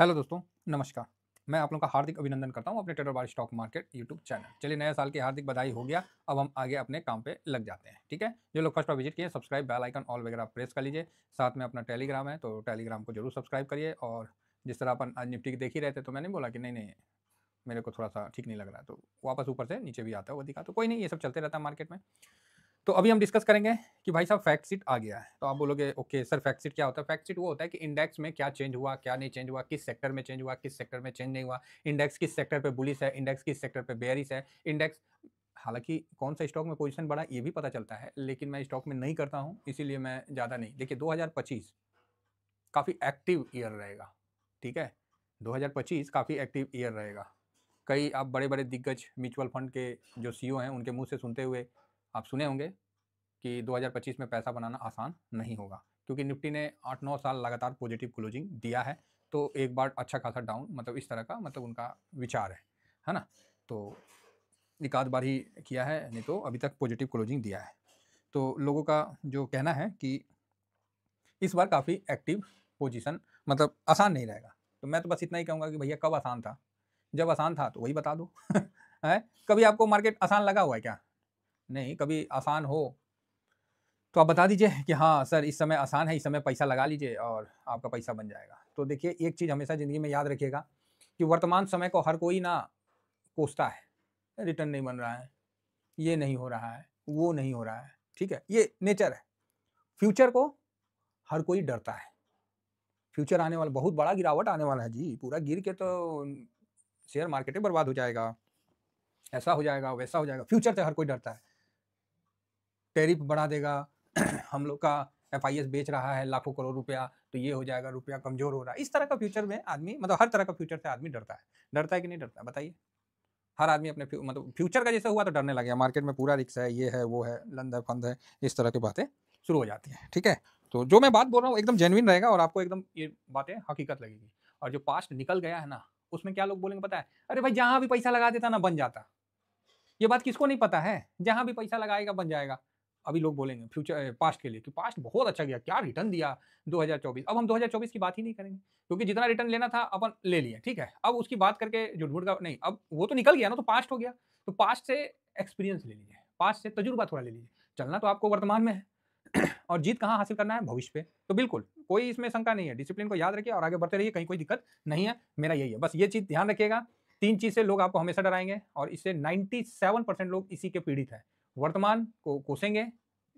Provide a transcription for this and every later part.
Hello दोस्तों, नमस्कार। मैं आप लोगों का हार्दिक अभिनंदन करता हूँ अपने ट्रेडर बार स्टॉक मार्केट यूट्यूब चैनल। चलिए नए साल की हार्दिक बधाई हो गया। अब हम आगे अपने काम पे लग जाते हैं, ठीक है? जो लोग फर्स्ट बार विजिट किए सब्सक्राइब, बेल आइकन ऑल वगैरह प्रेस कर लीजिए। साथ में अपना टेलीग्राम है तो टेलीग्राम को जरूर सब्सक्राइब करिए। और जिस तरह अपन आज निफ्टी की देख ही रहे थे तो मैंने बोला कि नहीं, मेरे को थोड़ा-सा ठीक नहीं लग रहा है, तो वापस ऊपर से नीचे भी आता है वो दिखा, तो कोई नहीं, ये सब चलते रहता है मार्केट में। तो अभी हम डिस्कस करेंगे कि भाई साहब फैक्ट शीट आ गया है। तो आप बोलोगे ओके सर फैक्ट शीट क्या होता है? फैक्ट शीट वो होता है कि इंडेक्स में क्या चेंज हुआ, क्या नहीं चेंज हुआ, किस सेक्टर में चेंज हुआ, किस सेक्टर में चेंज नहीं हुआ, इंडेक्स किस सेक्टर पे बुलिश है, इंडेक्स किस सेक्टर पे बेयरिश है, इंडेक्स हालाँकि कौन सा स्टॉक में पोजीशन बढ़ा ये भी पता चलता है, लेकिन मैं स्टॉक में नहीं करता हूँ, इसीलिए मैं ज़्यादा नहीं। देखिए 2025 काफ़ी एक्टिव ईयर रहेगा, ठीक है? 2025 काफ़ी एक्टिव ईयर रहेगा। कई आप बड़े-बड़े दिग्गज म्यूचुअल फंड के जो सीईओ हैं, उनके मुँह से सुनते हुए आप सुने होंगे कि 2025 में पैसा बनाना आसान नहीं होगा, क्योंकि निफ्टी ने 8-9 साल लगातार पॉजिटिव क्लोजिंग दिया है। तो एक बार अच्छा खासा डाउन मतलब इस तरह का मतलब उनका विचार है ना? तो एक आध बार ही किया है, नहीं तो अभी तक पॉजिटिव क्लोजिंग दिया है। तो लोगों का जो कहना है कि इस बार काफ़ी एक्टिव पोजीशन मतलब आसान नहीं रहेगा। तो मैं तो बस इतना ही कहूँगा कि भैया कब आसान था? जब आसान था तो वही बता दो। हैं? कभी आपको मार्केट आसान लगा हुआ है क्या? नहीं, कभी आसान हो तो आप बता दीजिए कि हाँ सर इस समय आसान है, इस समय पैसा लगा लीजिए और आपका पैसा बन जाएगा। तो देखिए एक चीज़ हमेशा ज़िंदगी में याद रखिएगा कि वर्तमान समय को हर कोई ना कोसता है, रिटर्न नहीं बन रहा है, ये नहीं हो रहा है, वो नहीं हो रहा है, ठीक है? ये नेचर है। फ्यूचर को हर कोई डरता है। फ्यूचर आने वाला बहुत बड़ा गिरावट आने वाला है जी, पूरा गिर के तो शेयर मार्केट ही बर्बाद हो जाएगा, ऐसा हो जाएगा, वैसा हो जाएगा। फ्यूचर से हर कोई डरता है। टैरिफ बढ़ा देगा, हम लोग का एफआईएस बेच रहा है लाखों करोड़ रुपया, तो ये हो जाएगा, रुपया कमज़ोर हो रहा है। इस तरह का फ्यूचर में आदमी मतलब हर तरह का फ्यूचर से आदमी डरता है। डरता है कि नहीं डरता? बताइए। हर आदमी अपने मतलब फ्यूचर का जैसा हुआ तो डरने लग गया, मार्केट में पूरा रिस्क है, ये है, वो है, लंद है, फंद है, इस तरह की बातें शुरू हो जाती हैं, ठीक है? तो जो मैं बात बोल रहा हूँ एकदम जेनुइन रहेगा और आपको एकदम ये बातें हकीकत लगेगी। और जो पास्ट निकल गया है ना, उसमें क्या लोग बोलेंगे पता है? अरे भाई जहाँ भी पैसा लगा देता ना बन जाता। ये बात किसको नहीं पता है? जहाँ भी पैसा लगाएगा बन जाएगा। अभी लोग बोलेंगे फ्यूचर पास्ट के लिए कि पास्ट बहुत अच्छा गया, क्या रिटर्न दिया 2024। अब हम 2024 की बात ही नहीं करेंगे, क्योंकि जितना रिटर्न लेना था अपन ले लिया, ठीक है? अब उसकी बात करके झूठ-मूठ का नहीं, अब वो तो निकल गया ना, तो पास्ट हो गया। तो पास्ट से एक्सपीरियंस ले लीजिए, पास्ट से तजुर्बा थोड़ा ले लीजिए। चलना तो आपको वर्तमान में है और जीत कहाँ हासिल करना है? भविष्य पे। तो बिल्कुल, कोई इसमें शंका नहीं है। डिसिप्लिन को याद रखिए और आगे बढ़ते रहिए, कहीं कोई दिक्कत नहीं है। मेरा यही है, बस ये चीज़ ध्यान रखिएगा। 3 चीज़ से लोग आपको हमेशा डराएँगे और इससे 97% लोग इसी के पीड़ित हैं। वर्तमान को कोसेंगे,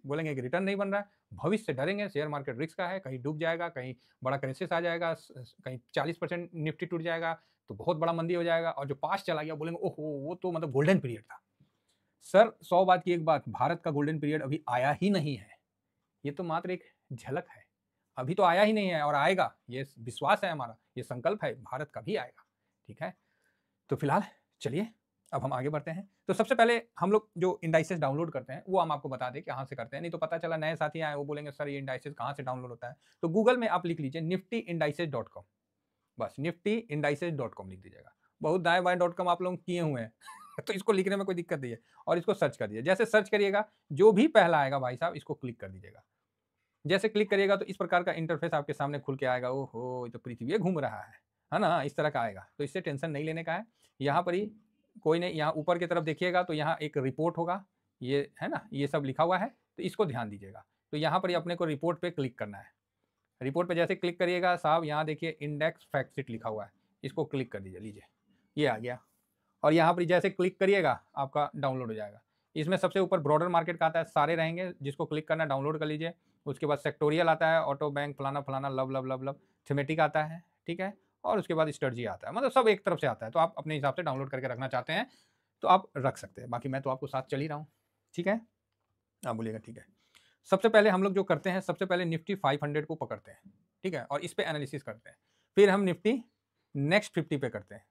बोलेंगे कि रिटर्न नहीं बन रहा है, भविष्य से डरेंगे, शेयर मार्केट रिस्क का है, कहीं डूब जाएगा, कहीं बड़ा क्राइसिस आ जाएगा, कहीं 40% निफ्टी टूट जाएगा, तो बहुत बड़ा मंदी हो जाएगा और जो पास्ट चला गया बोलेंगे ओहो! वो तो मतलब गोल्डन पीरियड था। सर 100 बात की एक बात, भारत का गोल्डन पीरियड अभी आया ही नहीं है। ये तो मात्र एक झलक है। अभी तो आया ही नहीं है और आएगा, ये विश्वास है हमारा, ये संकल्प है, भारत का भी आएगा, ठीक है? तो फिलहाल चलिए अब हम आगे बढ़ते हैं। तो सबसे पहले हम लोग जो इंडाइसेस डाउनलोड करते हैं वो हम आपको बता दें कहाँ से करते हैं, नहीं तो पता चला नए साथी आए वो बोलेंगे सर ये इंडाइसेस कहाँ से डाउनलोड होता है। तो गूगल में आप लिख लीजिए niftyindices.com, बस niftyindices.com लिख दीजिएगा। बहुत दाएँ बाएँ डॉट कॉम आप लोग किए हुए हैं तो इसको लिखने में कोई दिक्कत नहीं है और इसको सर्च कर दीजिए। जैसे सर्च करिएगा जो भी पहला आएगा भाई साहब इसको क्लिक कर दीजिएगा। जैसे क्लिक करिएगा तो इस प्रकार का इंटरफेस आपके सामने खुल के आएगा। ओहो! ये तो पृथ्वी घूम रहा है ना? इस तरह का आएगा। तो इससे टेंशन नहीं लेने का है। यहाँ पर ही कोई नहीं, यहाँ ऊपर की तरफ देखिएगा तो यहाँ एक रिपोर्ट होगा। ये है ना? ये सब लिखा हुआ है, तो इसको ध्यान दीजिएगा। तो यहाँ पर ही अपने को रिपोर्ट पे क्लिक करना है। रिपोर्ट पे जैसे क्लिक करिएगा साहब यहाँ देखिए इंडेक्स फैक्ट शीट लिखा हुआ है। इसको क्लिक कर दीजिए, लीजिए। ये आ गया। और यहाँ पर जैसे क्लिक करिएगा आपका डाउनलोड हो जाएगा। इसमें सबसे ऊपर ब्रॉडर मार्केट का आता है, सारे रहेंगे, जिसको क्लिक करना है डाउनलोड कर लीजिए। उसके बाद सेक्टोरियल आता है, ऑटो बैंक फलाना-फलाना लब, थीमेटिक आता है, ठीक है? और उसके बाद स्ट्रैटेजी आता है, मतलब सब एक तरफ से आता है। तो आप अपने हिसाब से डाउनलोड करके रखना चाहते हैं, तो आप रख सकते हैं। बाकी मैं तो आपको साथ चल ही रहा हूँ, ठीक है? आप बोलिएगा ठीक है। सबसे पहले हम लोग जो करते हैं, सबसे पहले निफ्टी 500 को पकड़ते हैं, ठीक है? और इस पे एनालिसिस करते हैं। फिर हम निफ्टी नेक्स्ट 50 पे करते हैं,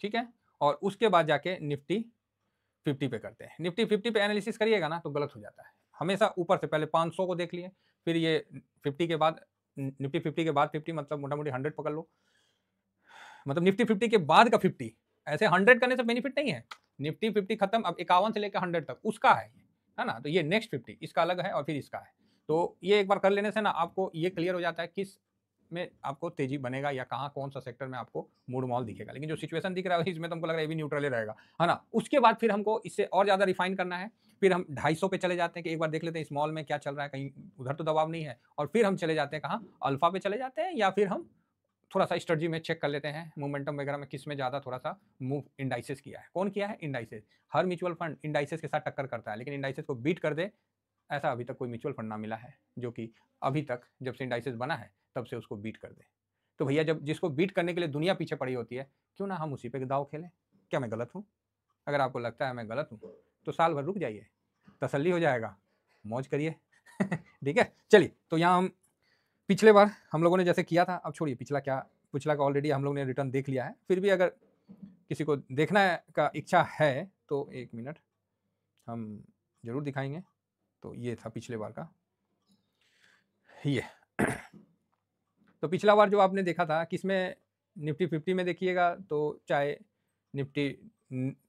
ठीक है? और उसके बाद जाके निफ्टी 50 पे करते हैं। निफ्टी 50 पे एनालिसिस करिएगा ना तो गलत हो जाता है। हमेशा ऊपर से पहले 500 को देख लिए, फिर ये 50 के बाद निफ्टी 50 के बाद 50 मतलब मोटा-मोटी 100 पकड़ लो। मतलब निफ्टी 50 के बाद का 50, ऐसे 100 करने से बेनिफिट नहीं है। निफ्टी 50 खत्म, अब 51 से लेकर 100 तक उसका है ना? तो ये नेक्स्ट 50 इसका अलग है और फिर इसका है। तो ये एक बार कर लेने से ना आपको ये क्लियर हो जाता है किस में आपको तेजी बनेगा या कहाँ कौन सा सेक्टर में आपको मूड मॉल दिखेगा। लेकिन जो सिचुएशन दिख रहा है इसमें तो हमको लग रहा है ये भी न्यूट्रल ही रहेगा, है ना। उसके बाद फिर हमको इससे और ज़्यादा रिफाइन करना है, फिर हम 250 पे चले जाते हैं कि एक बार देख लेते हैं स्मॉल में क्या चल रहा है, कहीं उधर तो दबाव नहीं है, और फिर हम चले जाते हैं कहाँ, अल्फा पे चले जाते हैं, या फिर हम थोड़ा-सा स्ट्रेटजी में चेक कर लेते हैं मोमेंटम वगैरह में किस में ज़्यादा थोड़ा-सा मूव इंडाइसेस किया है। कौन किया है? इंडाइसेस। हर म्यूचुअल फंड इंडाइसेस के साथ टक्कर करता है, लेकिन इंडाइसेस को बीट कर दे ऐसा अभी तक कोई म्यूचुअल फंड ना मिला है, जो कि अभी तक जब से इंडाइसेस बना है तब से उसको बीट कर दे। तो भैया जब जिसको बीट करने के लिए दुनिया पीछे पड़ी होती है, क्यों ना हम उसी पे दाँव खेलें? क्या मैं गलत हूँ? अगर आपको लगता है मैं गलत हूँ, तो साल भर रुक जाइए, तसल्ली हो जाएगा, मौज करिए। ठीक है? चलिए, तो यहाँ हम पिछले बार हम लोगों ने जैसे किया था, अब छोड़िए पिछला का ऑलरेडी हम लोग ने रिटर्न देख लिया है। फिर भी अगर किसी को देखना का इच्छा है तो 1 मिनट हम ज़रूर दिखाएँगे। तो ये था पिछले बार का, ये। तो पिछला बार जो आपने देखा था किसमें, निफ्टी 50 में देखिएगा तो चाहे निफ्टी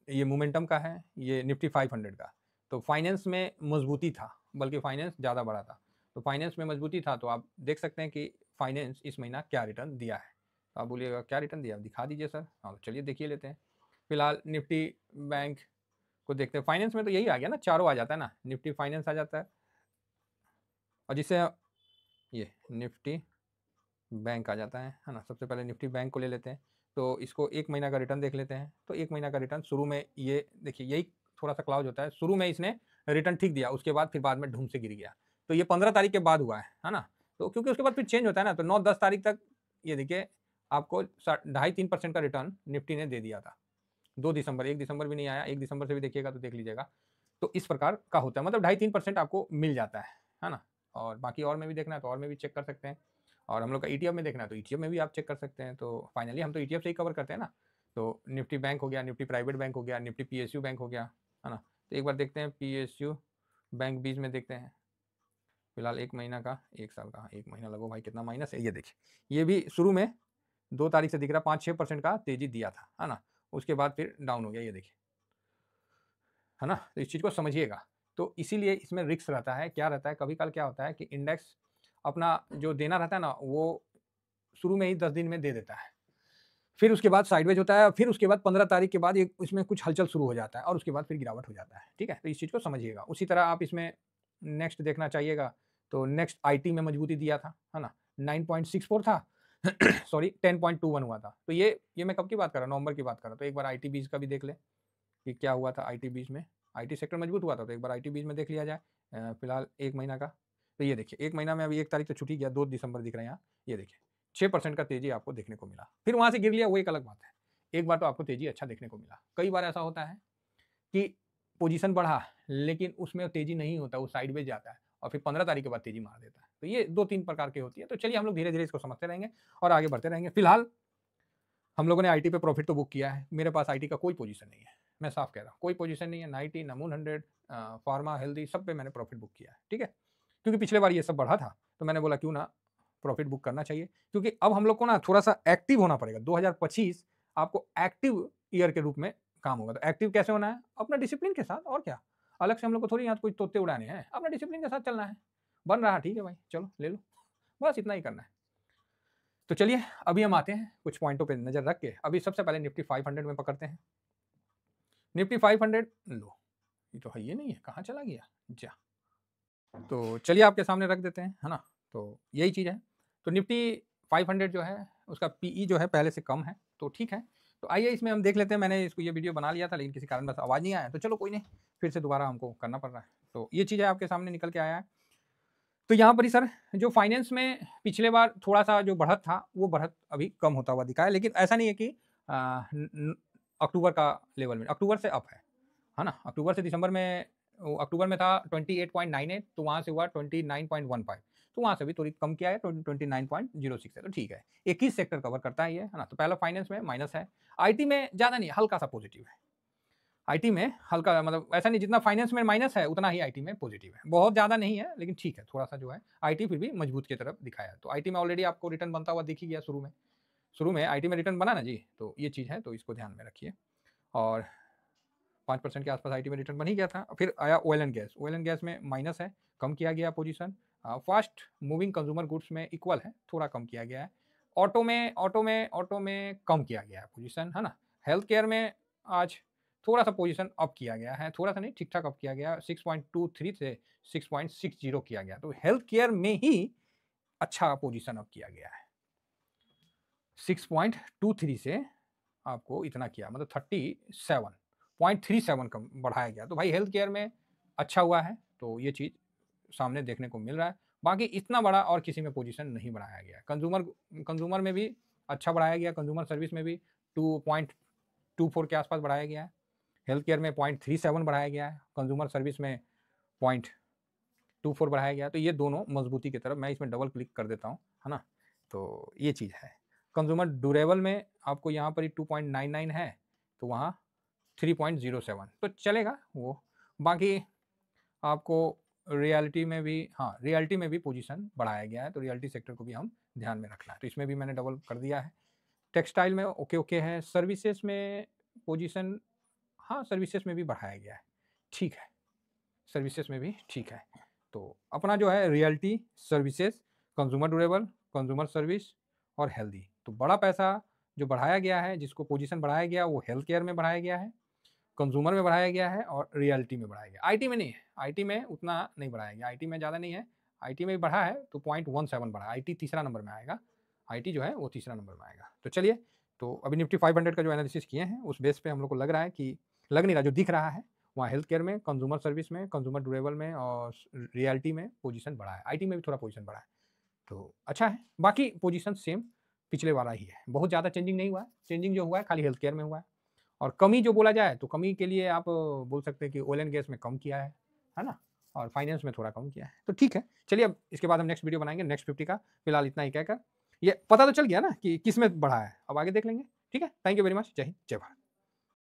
ये मोमेंटम का है, ये निफ्टी 500 का, तो फाइनेंस में मजबूती था, बल्कि फाइनेंस ज़्यादा बड़ा था। तो फाइनेंस में मजबूती था, तो आप देख सकते हैं कि फाइनेंस इस महीना क्या रिटर्न दिया है। तो आप बोलिएगा क्या रिटर्न दिया, दिखा दीजिए सर। हाँ, चलिए देखिए लेते हैं। फिलहाल निफ्टी बैंक को देखते हैं। फाइनेंस में तो यही आ गया ना, चारों आ जाता है ना, निफ्टी फाइनेंस आ जाता है, और जिससे ये निफ्टी बैंक आ जाता है ना। सबसे पहले निफ्टी बैंक को ले लेते हैं, तो इसको 1 महीना का रिटर्न देख लेते हैं। तो 1 महीना का रिटर्न शुरू में ये देखिए, यही थोड़ा सा क्लाउज होता है, शुरू में इसने रिटर्न ठीक दिया, उसके बाद फिर बाद में ढूंढ से गिर गया। तो ये 15 तारीख के बाद हुआ है ना। तो क्योंकि उसके बाद फिर चेंज होता है ना, तो 9-10 तारीख तक ये देखिए आपको 2.5-3% का रिटर्न निफ्टी ने दे दिया था। 2 दिसंबर, 1 दिसंबर भी नहीं आया, 1 दिसंबर से भी देखिएगा तो देख लीजिएगा। तो इस प्रकार का होता है, मतलब 2.5-3% आपको मिल जाता है ना। और बाकी और में भी देखना है तो और में भी चेक कर सकते हैं, और हम लोग का ईटीएफ में देखना है तो ईटीएफ में भी आप चेक कर सकते हैं। तो फाइनली हम तो ईटीएफ से ही कवर करते हैं ना। तो निफ्टी बैंक हो गया, निफ्टी प्राइवेट बैंक हो गया, निफ्टी पीएसयू बैंक हो गया, है ना। तो एक बार देखते हैं पीएसयू बैंक बीच में देखते हैं। फिलहाल 1 महीना का, 1 साल का, 1 महीना लगो भाई, कितना माइनस है ये देखिए। ये भी शुरू में 2 तारीख से दिख रहा, 5-6% का तेजी दिया था, है ना। उसके बाद फिर डाउन हो गया, ये देखिए, है ना। तो इस चीज़ को समझिएगा। तो इसीलिए इसमें रिस्क रहता है, क्या रहता है, कभी कल क्या होता है कि इंडेक्स अपना जो देना रहता है ना, वो शुरू में ही 10 दिन में दे देता है। फिर उसके बाद साइडवेज होता है, फिर उसके बाद 15 तारीख के बाद ये इसमें कुछ हलचल शुरू हो जाता है, और उसके बाद फिर गिरावट हो जाता है। ठीक है? तो इस चीज़ को समझिएगा। उसी तरह आप इसमें नेक्स्ट देखना चाहिएगा, तो नेक्स्ट आईटी में मजबूती दिया था, है ना। 9.64 था। सॉरी, 10.21 हुआ था। तो ये मैं कब की बात कर रहा हूँ, नवंबर की बात कर रहा हूँ। तो एक बार आईटी बीज का भी देख लें कि क्या हुआ था आईटी बीज में। आईटी सेक्टर मजबूत हुआ था, तो एक बार आईटी बीज में देख लिया जाए। फिलहाल 1 महीना का, तो ये देखिए 1 महीना में अभी 1 तारीख तो छूट ही गया, 2 दिसंबर दिख रहे हैं यहाँ। ये देखिए 6% का तेजी आपको देखने को मिला, फिर वहाँ से गिर लिया, वो एक अलग बात है। एक बार तो आपको तेजी अच्छा देखने को मिला। कई बार ऐसा होता है कि पोजीशन बढ़ा, लेकिन उसमें तेजी नहीं होता, वो साइडवेज जाता है, और फिर 15 तारीख के बाद तेजी मार देता है। तो ये 2-3 प्रकार की होती है। तो चलिए हम लोग धीरे-धीरे इसको समझते रहेंगे और आगे बढ़ते रहेंगे। फिलहाल हम लोगों ने आईटी पे प्रॉफिट तो बुक किया है। मेरे पास आईटी का कोई पोजीशन नहीं है, मैं साफ कह रहा हूँ, कोई पोजीशन नहीं है, ना आईटी, ना मून 100, फार्मा, हेल्दी, सब पे मैंने प्रॉफिट बुक किया है। ठीक है? क्योंकि पिछले बार ये सब बढ़ा था, तो मैंने बोला क्यों ना प्रॉफिट बुक करना चाहिए, क्योंकि अब हम लोग को ना थोड़ा-सा एक्टिव होना पड़ेगा। 2025 आपको एक्टिव ईयर के रूप में काम होगा। तो एक्टिव कैसे होना है? अपना डिसिप्लिन के साथ, और क्या। अलग से हम लोग को थोड़ी यहाँ कोई तोते उड़ाने हैं, अपना डिसिप्लिन के साथ चलना है। बन रहा ठीक है भाई, चलो ले लो, बस इतना ही करना है। तो चलिए अभी हम आते हैं कुछ पॉइंटों पे नज़र रख के। अभी सबसे पहले निफ्टी 500 में पकड़ते हैं। निफ्टी 500 लो, ये तो है, ये नहीं है, कहाँ चला गया जा। तो चलिए आपके सामने रख देते हैं, है ना। तो यही चीज़ है। तो निफ्टी 500 जो है उसका पीई जो है पहले से कम है, तो ठीक है। तो आइए इसमें हम देख लेते हैं। मैंने इसको ये वीडियो बना लिया था, लेकिन किसी कारण बस आवाज़ नहीं आया, तो चलो कोई नहीं, फिर से दोबारा हमको करना पड़ रहा है। तो ये चीज़ है आपके सामने निकल के आया है। तो यहाँ पर ही सर जो फाइनेंस में पिछले बार थोड़ा-सा जो बढ़त था, वो बढ़त अभी कम होता हुआ दिखा है, लेकिन ऐसा नहीं है कि अ, न न अक्टूबर का लेवल में, अक्टूबर से अप है ना? अक्टूबर से दिसंबर में, अक्टूबर में था 28.98, तो वहाँ से हुआ 29.15, तो वहाँ से भी थोड़ी कम किया है, 29.06 है, तो ठीक है। 21 सेक्टर कवर करता है ये, है ना? तो पहला फाइनेंस में माइनस है, आईटी में ज़्यादा नहीं, हल्का-सा पॉजिटिव है। आईटी में हल्का, मतलब ऐसा नहीं, जितना फाइनेंस में माइनस है उतना ही आईटी में पॉजिटिव है। बहुत ज़्यादा नहीं है, लेकिन ठीक है, थोड़ा-सा जो है आईटी फिर भी मजबूत की तरफ दिखाया है। तो आईटी में ऑलरेडी आपको रिटर्न बनता हुआ दिख ही गया शुरू में। शुरू में आईटी में रिटर्न बना ना जी, तो ये चीज़ है, तो इसको ध्यान में रखिए। और 5% के आसपास आईटी में रिटर्न बन ही गया था। फिर आया oil and gas. Oil and gas में माइनस है, कम किया गया position, fast moving consumer goods में इक्वल है, थोड़ा कम किया गया है। ऑटो में कम किया गया है पोजीशन, है ना। हेल्थ केयर में आज थोड़ा सा पोजीशन अप किया गया है, थोड़ा सा नहीं, ठीक ठाक अप किया गया है, 6.23 से 6.60 किया गया। तो हेल्थ केयर में ही अच्छा पोजीशन अप किया गया है, 6.23 से आपको इतना किया, मतलब 37.37 कम बढ़ाया गया। तो भाई हेल्थ केयर में अच्छा हुआ है, तो ये चीज़ सामने देखने को मिल रहा है। बाकी इतना बड़ा और किसी में पोजीशन नहीं बढ़ाया गया। कंज्यूमर में भी अच्छा बढ़ाया गया, कंज्यूमर सर्विस में भी 2.24 के आसपास बढ़ाया गया है, हेल्थ केयर में 0.37 बढ़ाया गया है, कंज्यूमर सर्विस में 0.24 बढ़ाया गया। तो ये दोनों मजबूती की तरफ, मैं इसमें डबल क्लिक कर देता हूँ, है ना। तो ये चीज़ है। कंज्यूमर ड्यूरेबल में आपको यहाँ पर ही 2.99 है, तो वहाँ 3.07, तो चलेगा वो। बाकी आपको रियलिटी में भी, हाँ रियलिटी में भी पोजीशन बढ़ाया गया है, तो रियलिटी सेक्टर को भी हम ध्यान में रखना है, तो इसमें भी मैंने डबल कर दिया है। टेक्सटाइल में ओके है। सर्विसेज में पोजीशन, हाँ सर्विसेज में भी बढ़ाया गया है, ठीक है, सर्विसेज में भी ठीक है। तो अपना जो है reality, services, consumer durable, consumer service और हेल्दी, तो बड़ा पैसा जो बढ़ाया गया है, जिसको पोजीशन बढ़ाया गया, वो हेल्थ केयर में बढ़ाया गया है, कंज्यूमर में बढ़ाया गया है और रियलिटी में बढ़ाया गया। आईटी में नहीं है, आईटी में उतना नहीं बढ़ाया गया, आईटी में ज़्यादा नहीं है, आईटी में भी बढ़ा है तो 0.17 बढ़ा, आईटी तीसरा नंबर में आएगा, आईटी जो है वो तीसरा नंबर में आएगा। तो चलिए, तो अभी निफ्टी 500 का जो एनालिसिस किए हैं उस बेस पे हम लोग को लग रहा है कि, लग नहीं रहा, जो दिख रहा है वहाँ हेल्थ केयर में, कंज्यूमर सर्विस में, कंज्यूमर ड्यूरेबल में और रियलिटी में पोजीशन बढ़ा है, आईटी में भी थोड़ा पोजीशन बढ़ा है, तो अच्छा है। बाकी पोजीशन सेम पिछले वाला ही है, बहुत ज़्यादा चेंजिंग नहीं हुआ है। चेंजिंग जो हुआ है खाली हेल्थ केयर में हुआ है। और कमी जो बोला जाए, तो कमी के लिए आप बोल सकते हैं कि ऑयल एंड गैस में कम किया है ना, और फाइनेंस में थोड़ा कम किया है, तो ठीक है। चलिए, अब इसके बाद हम नेक्स्ट वीडियो बनाएंगे नेक्स्ट 50 का। फिलहाल इतना ही कहकर, ये पता तो चल गया ना कि किस में बढ़ा है, अब आगे देख लेंगे। ठीक है, थैंक यू वेरी मच, जय हिंद, जय भारत।